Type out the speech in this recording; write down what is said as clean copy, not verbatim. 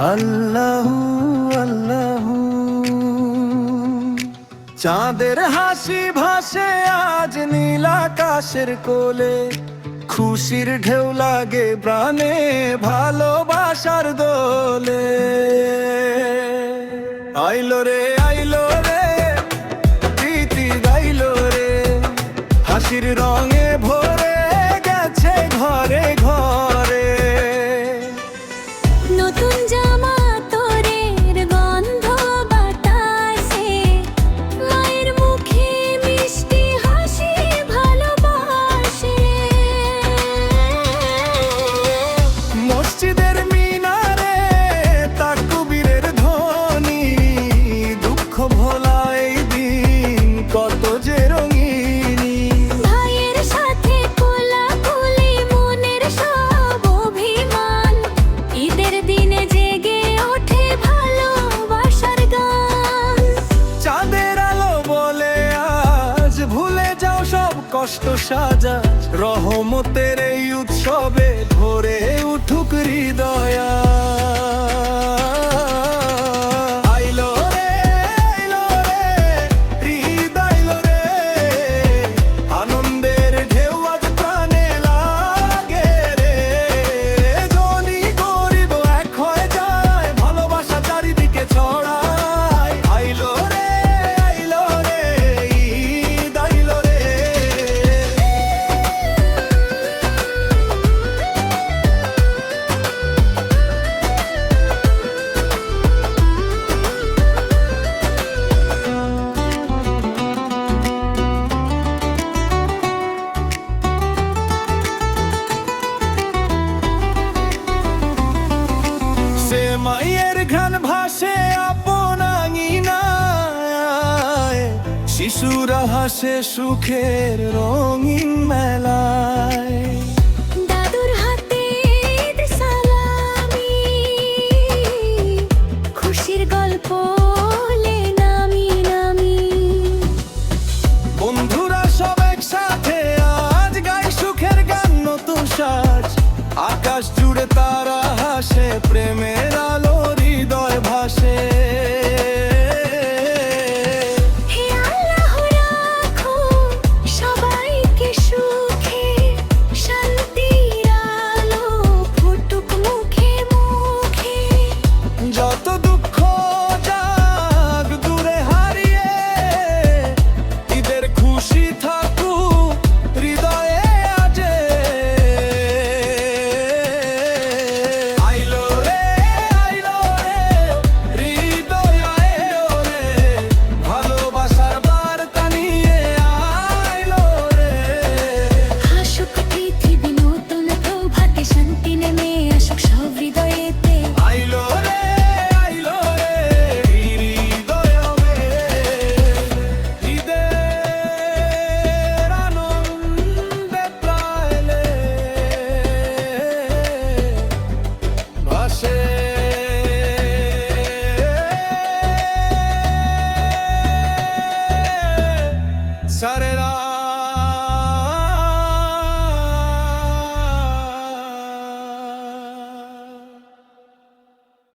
আল্লাহু আল্লাহু। চাঁদের হাসি ভাসে আজ নীল আকাশের কোলে, খুশির ঢেউ লাগে প্রাণে ভালোবাসার দোলে। আইলো রে আইলো রে প্রীতি গাইলো রে, হাসির রঙে ভরে গেছে ঘরে ঘরে। নতুন জামা তোরের গন্ধ বাতাসে, মায়ের মুখে মিষ্টি হাসি ভালোবাসে। মসজিদের মিনারে তাকবীরের ধ্বনি, দুঃখ ভোলা এই দিন কত যে রঙিনী। ভাইয়ের সাথে কোলাকুলি মনের সব অভিমান, ঈদের দিনে জেগে ওঠে ভালোবাসার গান। চাঁদের আলো বলে আজ ভুলে যাও সব কষ্ট সাজা, রহমতের এই উৎসবে ভরে উঠুক হৃদয়া। আইলো রে আইলো রে ঈদ আইলো রে, আনন্দের ঢেউ আজ প্রাণে লাগে রে। ধনী গরিব এক হয়ে যায়, ভালোবাসা চারিদিকে ছড়ায়। আইলো রে ঈদ আইলো রে। সে মায়ের ঘ্রাণ ভাসে আপন আঙিনায়, শিশুরা হাসে সুখের রঙিন মেলায়।